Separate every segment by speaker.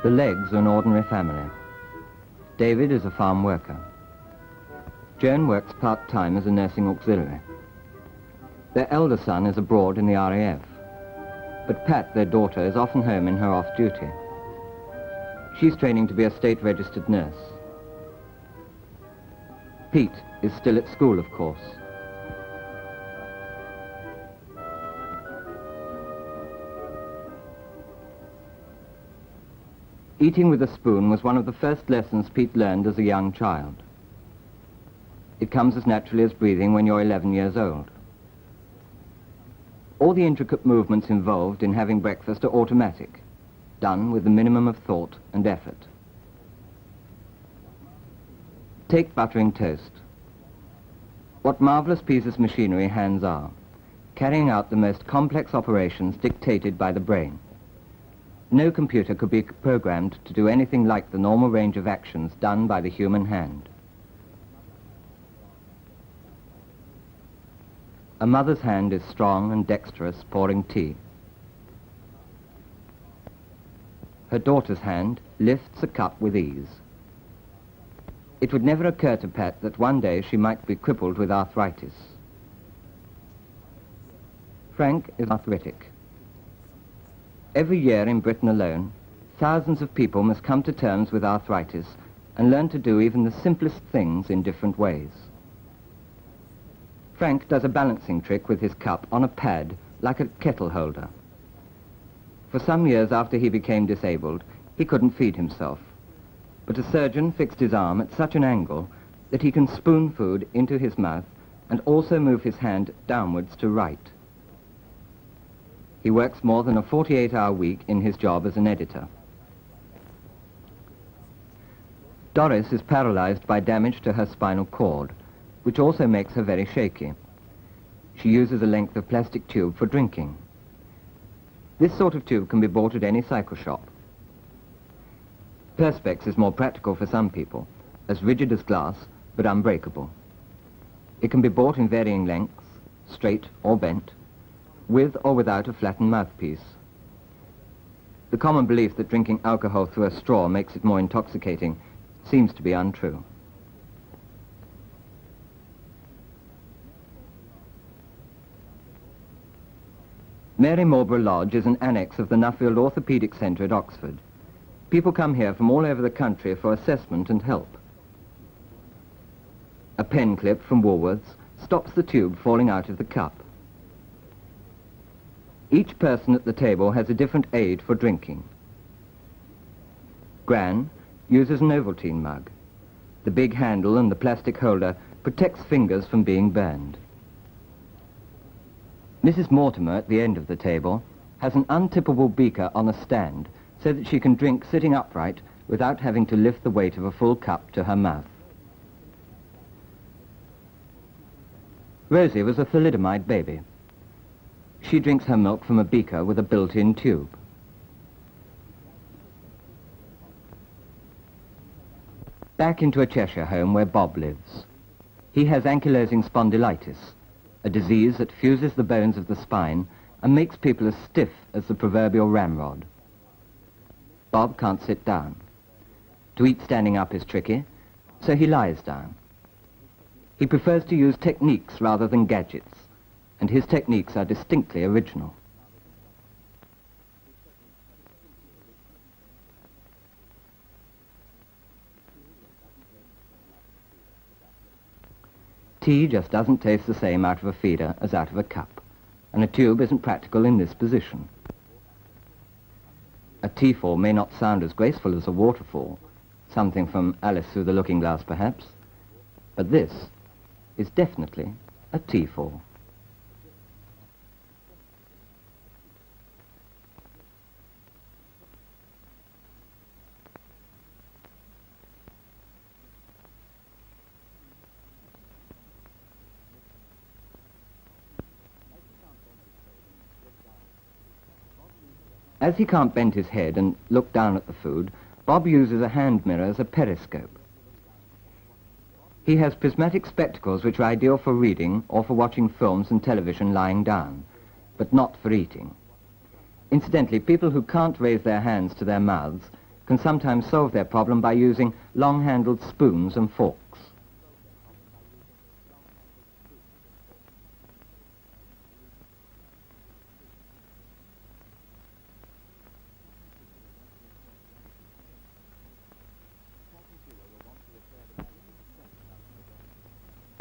Speaker 1: The Leggs are an ordinary family. David is a farm worker. Joan works part-time as a nursing auxiliary. Their elder son is abroad in the RAF, but Pat, their daughter, is often home in her off-duty. She's training to be a state-registered nurse. Pete is still at school, of course. Eating with a spoon was one of the first lessons Pete learned as a young child. It comes as naturally as breathing when you're 11 years old. All the intricate movements involved in having breakfast are automatic, done with the minimum of thought and effort. Take buttering toast. What marvelous pieces of machinery hands are, carrying out the most complex operations dictated by the brain. No computer could be programmed to do anything like the normal range of actions done by the human hand. A mother's hand is strong and dexterous, pouring tea. Her daughter's hand lifts a cup with ease. It would never occur to Pat that one day she might be crippled with arthritis. Frank is arthritic. Every year in Britain alone, thousands of people must come to terms with arthritis and learn to do even the simplest things in different ways. Frank does a balancing trick with his cup on a pad like a kettle holder. For some years after he became disabled, he couldn't feed himself, but a surgeon fixed his arm at such an angle that he can spoon food into his mouth and also move his hand downwards to write. He works more than a 48-hour week in his job as an editor. Doris is paralyzed by damage to her spinal cord, which also makes her very shaky. She uses a length of plastic tube for drinking. This sort of tube can be bought at any cycle shop. Perspex is more practical for some people, as rigid as glass, but unbreakable. It can be bought in varying lengths, straight or bent, with or without a flattened mouthpiece. The common belief that drinking alcohol through a straw makes it more intoxicating seems to be untrue. Mary Marlborough Lodge is an annex of the Nuffield Orthopaedic Centre at Oxford. People come here from all over the country for assessment and help. A pen clip from Woolworths stops the tube falling out of the cup. Each person at the table has a different aid for drinking. Gran uses an Ovaltine mug. The big handle and the plastic holder protects fingers from being burned. Mrs. Mortimer, at the end of the table, has an untippable beaker on a stand so that she can drink sitting upright without having to lift the weight of a full cup to her mouth. Rosie was a thalidomide baby. She drinks her milk from a beaker with a built-in tube. Back into a Cheshire home where Bob lives. He has ankylosing spondylitis, a disease that fuses the bones of the spine and makes people as stiff as the proverbial ramrod. Bob can't sit down. To eat standing up is tricky, so he lies down. He prefers to use techniques rather than gadgets, and his techniques are distinctly original. Tea just doesn't taste the same out of a feeder as out of a cup, and a tube isn't practical in this position. A teafall may not sound as graceful as a waterfall, something from Alice Through the Looking Glass perhaps, but this is definitely a teafall. As he can't bend his head and look down at the food, Bob uses a hand mirror as a periscope. He has prismatic spectacles which are ideal for reading or for watching films and television lying down, but not for eating. Incidentally, people who can't raise their hands to their mouths can sometimes solve their problem by using long-handled spoons and forks.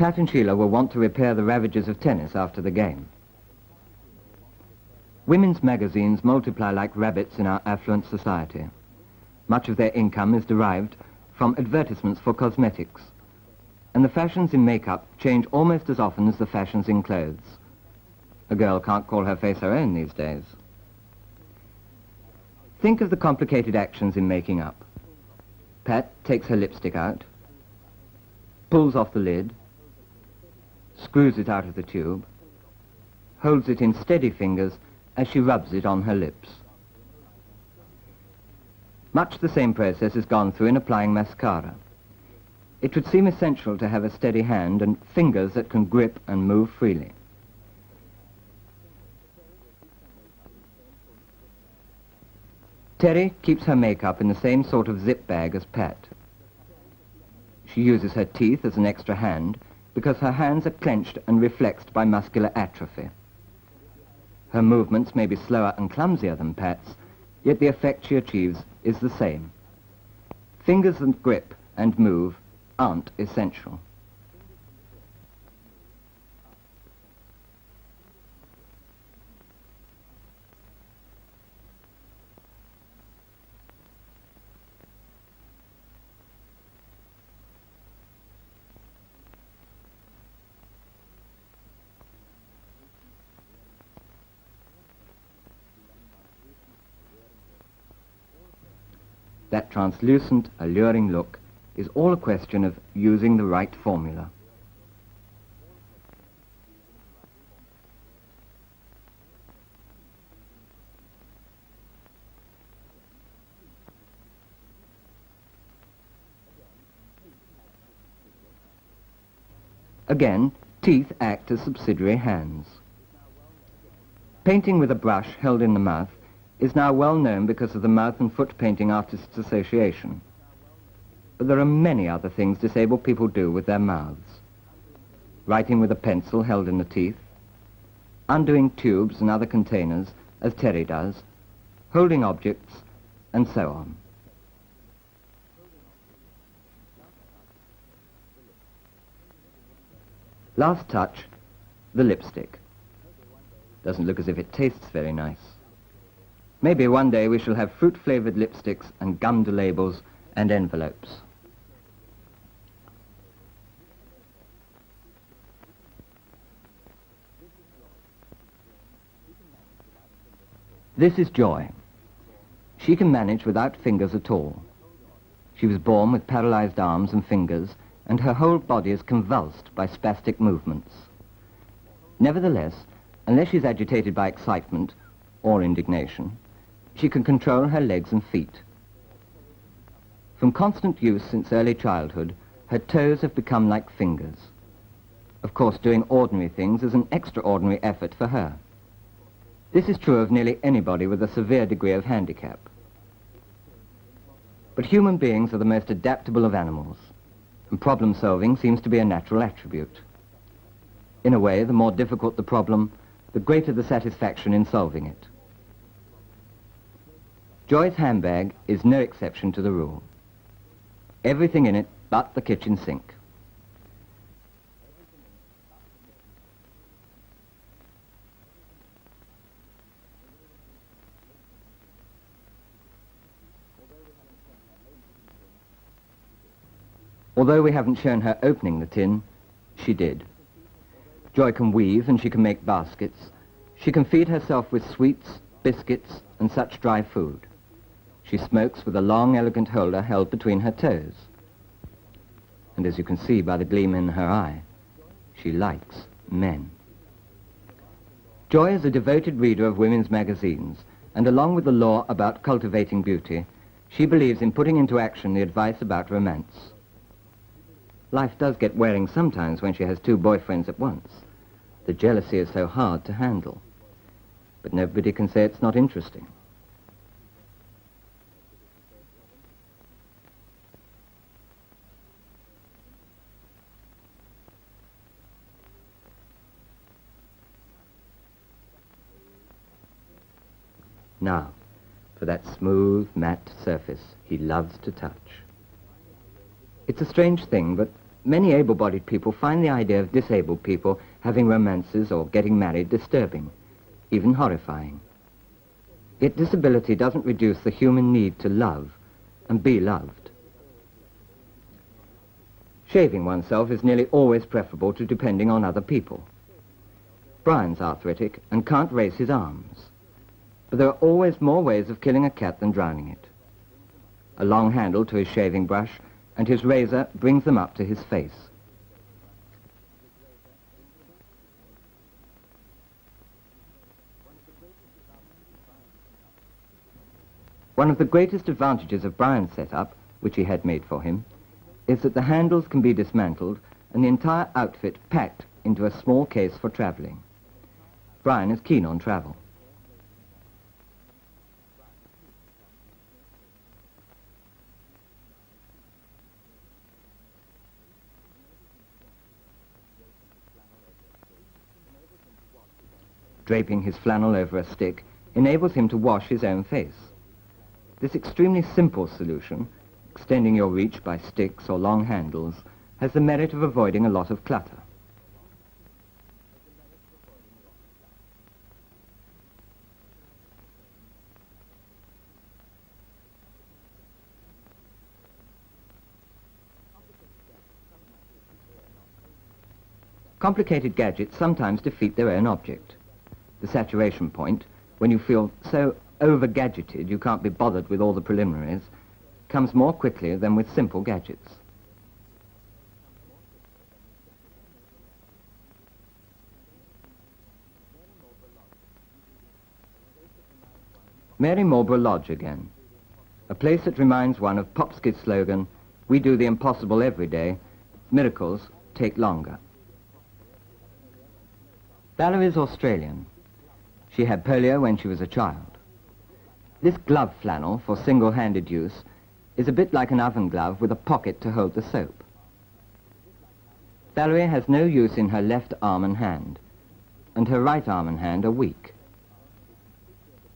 Speaker 1: Pat and Sheila will want to repair the ravages of tennis after the game. Women's magazines multiply like rabbits in our affluent society. Much of their income is derived from advertisements for cosmetics, and the fashions in makeup change almost as often as the fashions in clothes. A girl can't call her face her own these days. Think of the complicated actions in making up. Pat takes her lipstick out, pulls off the lid, screws it out of the tube, holds it in steady fingers as she rubs it on her lips. Much the same process is gone through in applying mascara. It would seem essential to have a steady hand and fingers that can grip and move freely. Terry keeps her makeup in the same sort of zip bag as Pat. She uses her teeth as an extra hand because her hands are clenched and reflexed by muscular atrophy. Her movements may be slower and clumsier than Pat's, yet the effect she achieves is the same. Fingers that grip and move aren't essential. That translucent, alluring look is all a question of using the right formula. Again, teeth act as subsidiary hands. Painting with a brush held in the mouth is now well known because of the Mouth and Foot Painting Artists Association. But there are many other things disabled people do with their mouths. Writing with a pencil held in the teeth, undoing tubes and other containers, as Terry does, holding objects, and so on. Last touch, the lipstick. Doesn't look as if it tastes very nice. Maybe one day we shall have fruit-flavored lipsticks and gummed labels and envelopes. This is Joy. She can manage without fingers at all. She was born with paralyzed arms and fingers, and her whole body is convulsed by spastic movements. Nevertheless, unless she's agitated by excitement or indignation, she can control her legs and feet. From constant use since early childhood, her toes have become like fingers. Of course, doing ordinary things is an extraordinary effort for her. This is true of nearly anybody with a severe degree of handicap. But human beings are the most adaptable of animals, and problem-solving seems to be a natural attribute. In a way, the more difficult the problem, the greater the satisfaction in solving it. Joy's handbag is no exception to the rule. Everything in it but the kitchen sink. Although we haven't shown her opening the tin, she did. Joy can weave and she can make baskets. She can feed herself with sweets, biscuits, and such dry food. She smokes with a long, elegant holder held between her toes. And as you can see by the gleam in her eye, she likes men. Joy is a devoted reader of women's magazines, and along with the law about cultivating beauty, she believes in putting into action the advice about romance. Life does get wearing sometimes when she has two boyfriends at once. The jealousy is so hard to handle. But nobody can say it's not interesting. Now, for that smooth, matte surface he loves to touch. It's a strange thing, but many able-bodied people find the idea of disabled people having romances or getting married disturbing, even horrifying. Yet disability doesn't reduce the human need to love and be loved. Shaving oneself is nearly always preferable to depending on other people. Brian's arthritic and can't raise his arms, but there are always more ways of killing a cat than drowning it. A long handle to his shaving brush, and his razor brings them up to his face. One of the greatest advantages of Brian's setup, which he had made for him, is that the handles can be dismantled and the entire outfit packed into a small case for traveling. Brian is keen on travel. Draping his flannel over a stick enables him to wash his own face. This extremely simple solution, extending your reach by sticks or long handles, has the merit of avoiding a lot of clutter. Complicated gadgets sometimes defeat their own object. The saturation point, when you feel so over-gadgeted you can't be bothered with all the preliminaries, comes more quickly than with simple gadgets. Mary Marlborough Lodge again, a place that reminds one of Popskid's slogan, "We do the impossible every day, miracles take longer." Valerie's Australian. She had polio when she was a child. This glove flannel for single-handed use is a bit like an oven glove with a pocket to hold the soap. Valerie has no use in her left arm and hand, and her right arm and hand are weak.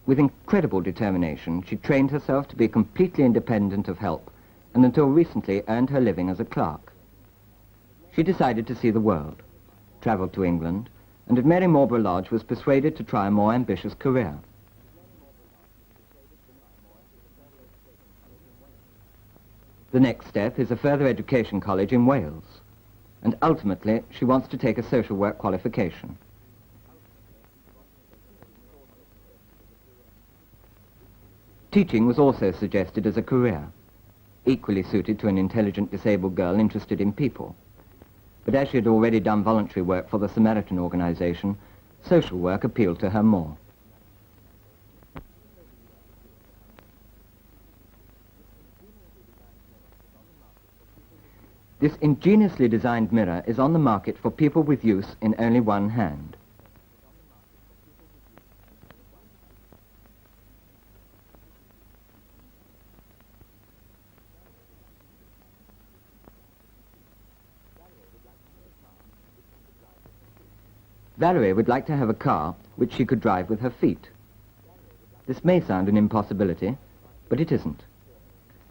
Speaker 1: With incredible determination, she trained herself to be completely independent of help, and until recently earned her living as a clerk. She decided to see the world, travelled to England, and at Mary Marlborough Lodge was persuaded to try a more ambitious career. The next step is a further education college in Wales, and ultimately she wants to take a social work qualification. Teaching was also suggested as a career, equally suited to an intelligent disabled girl interested in people. But as she had already done voluntary work for the Samaritan organization, social work appealed to her more. This ingeniously designed mirror is on the market for people with use in only one hand. Valerie would like to have a car which she could drive with her feet. This may sound an impossibility, but it isn't.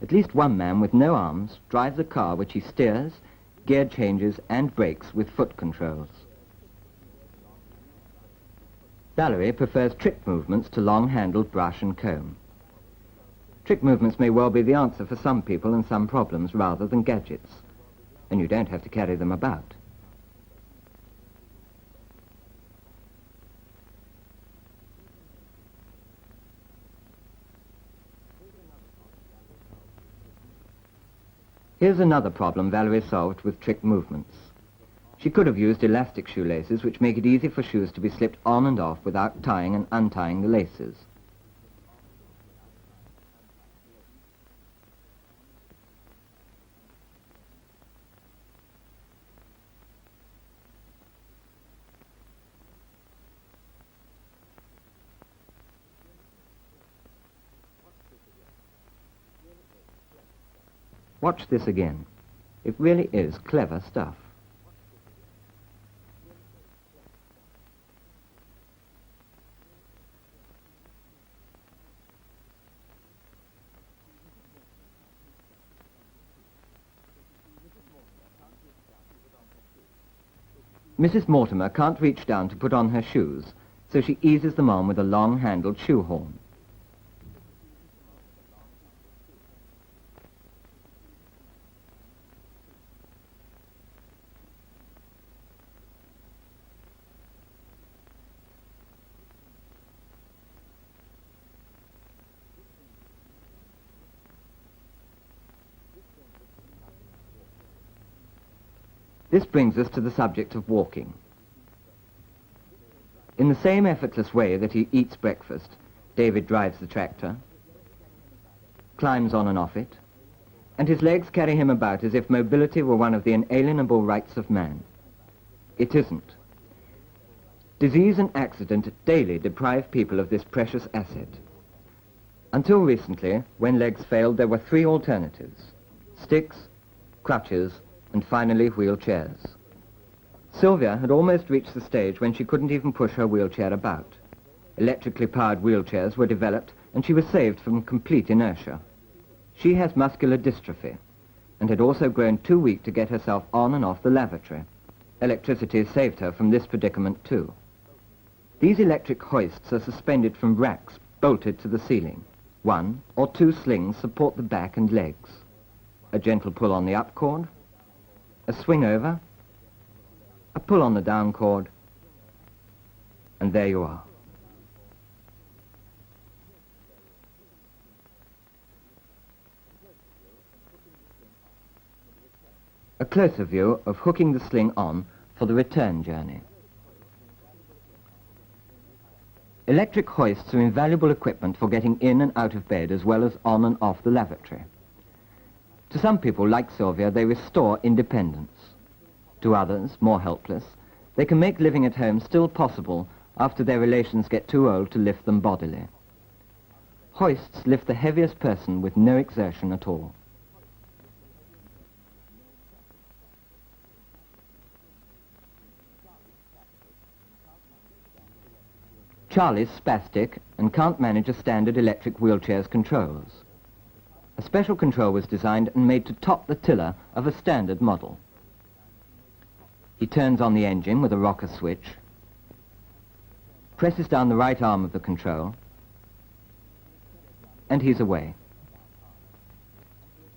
Speaker 1: At least one man with no arms drives a car which he steers, gear changes and brakes with foot controls. Valerie prefers trick movements to long-handled brush and comb. Trick movements may well be the answer for some people and some problems rather than gadgets, and you don't have to carry them about. Here's another problem Valerie solved with trick movements. She could have used elastic shoelaces which make it easy for shoes to be slipped on and off without tying and untying the laces. Watch this again. It really is clever stuff. Mrs. Mortimer can't reach down to put on her shoes, so she eases them on with a long-handled shoehorn. This brings us to the subject of walking. In the same effortless way that he eats breakfast, David drives the tractor, climbs on and off it, and his legs carry him about as if mobility were one of the inalienable rights of man. It isn't. Disease and accident daily deprive people of this precious asset. Until recently, when legs failed, there were three alternatives: sticks, crutches, and finally wheelchairs. Sylvia had almost reached the stage when she couldn't even push her wheelchair about. Electrically powered wheelchairs were developed, and she was saved from complete inertia. She has muscular dystrophy, and had also grown too weak to get herself on and off the lavatory. Electricity saved her from this predicament too. These electric hoists are suspended from racks bolted to the ceiling. 1 or 2 slings support the back and legs. A gentle pull on the up cord, a swing over, a pull on the down cord, and there you are. A closer view of hooking the sling on for the return journey. Electric hoists are invaluable equipment for getting in and out of bed as well as on and off the lavatory. To some people, like Sylvia, they restore independence. To others, more helpless, they can make living at home still possible after their relations get too old to lift them bodily. Hoists lift the heaviest person with no exertion at all. Charlie's spastic and can't manage a standard electric wheelchair's controls. A special control was designed and made to top the tiller of a standard model. He turns on the engine with a rocker switch, presses down the right arm of the control, and he's away.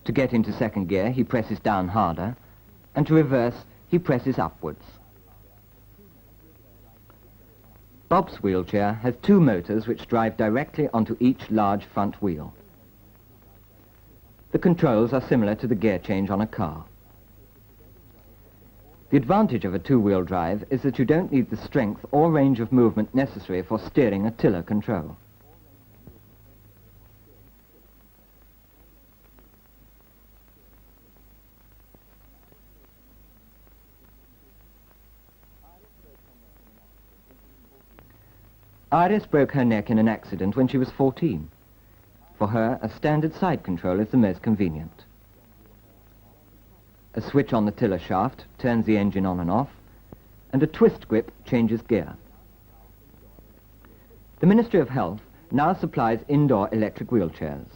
Speaker 1: To get into second gear, he presses down harder, and to reverse, he presses upwards. Bob's wheelchair has 2 motors which drive directly onto each large front wheel. The controls are similar to the gear change on a car. The advantage of a 2-wheel drive is that you don't need the strength or range of movement necessary for steering a tiller control. Iris broke her neck in an accident when she was 14. For her, a standard side control is the most convenient. A switch on the tiller shaft turns the engine on and off, and a twist grip changes gear. The Ministry of Health now supplies indoor electric wheelchairs.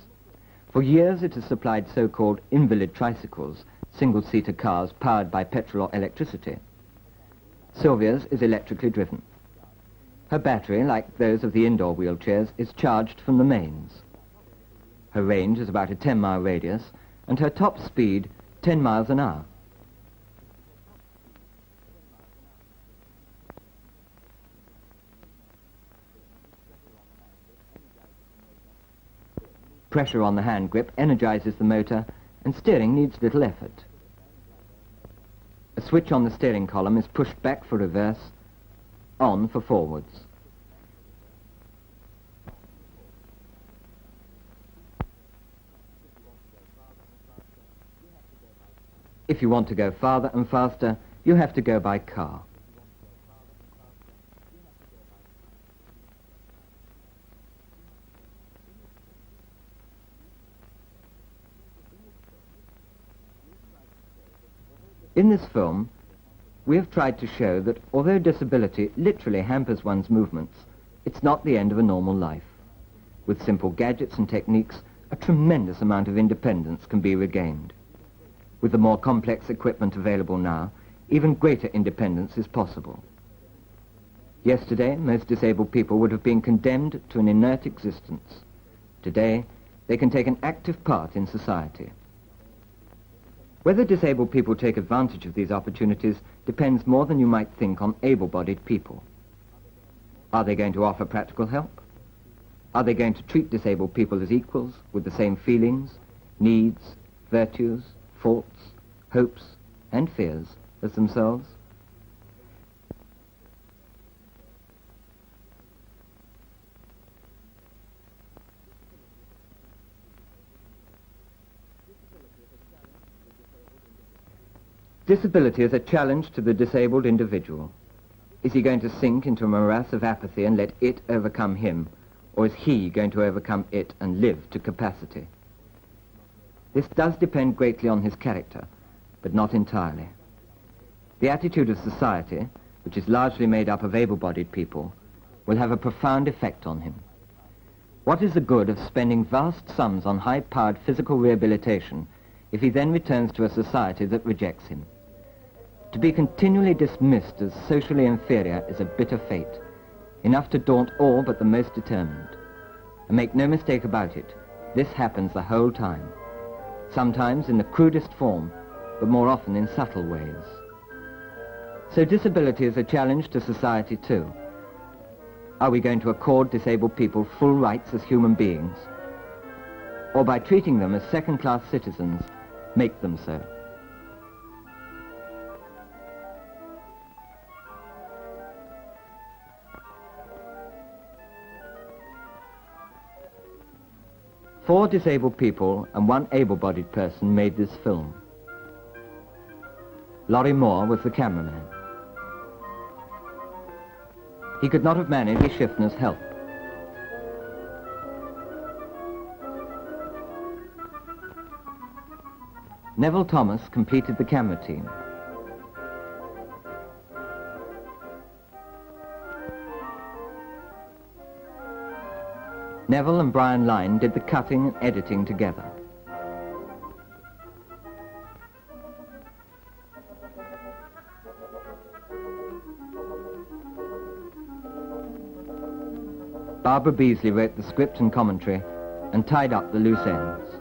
Speaker 1: For years it has supplied so-called invalid tricycles, single-seater cars powered by petrol or electricity. Sylvia's is electrically driven. Her battery, like those of the indoor wheelchairs, is charged from the mains. Her range is about a 10-mile radius, and her top speed 10 miles an hour. Pressure on the hand grip energizes the motor, and steering needs little effort. A switch on the steering column is pushed back for reverse, on for forwards. If you want to go farther and faster, you have to go by car. In this film, we have tried to show that although disability literally hampers one's movements, it's not the end of a normal life. With simple gadgets and techniques, a tremendous amount of independence can be regained. With the more complex equipment available now, even greater independence is possible. Yesterday, most disabled people would have been condemned to an inert existence. Today, they can take an active part in society. Whether disabled people take advantage of these opportunities depends more than you might think on able-bodied people. Are they going to offer practical help? Are they going to treat disabled people as equals with the same feelings, needs, virtues, faults, hopes, and fears as themselves? Disability is a challenge to the disabled individual. Is he going to sink into a morass of apathy and let it overcome him, or is he going to overcome it and live to capacity? This does depend greatly on his character, but not entirely. The attitude of society, which is largely made up of able-bodied people, will have a profound effect on him. What is the good of spending vast sums on high-powered physical rehabilitation if he then returns to a society that rejects him? To be continually dismissed as socially inferior is a bitter fate, enough to daunt all but the most determined. And make no mistake about it, this happens the whole time. Sometimes in the crudest form, but more often in subtle ways. So disability is a challenge to society too. Are we going to accord disabled people full rights as human beings? Or by treating them as second-class citizens, make them so? Four disabled people and one able-bodied person made this film. Laurie Moore was the cameraman. He could not have managed with Schiffner's help. Neville Thomas completed the camera team. Neville and Brian Lyne did the cutting and editing together. Barbara Beasley wrote the script and commentary and tied up the loose ends.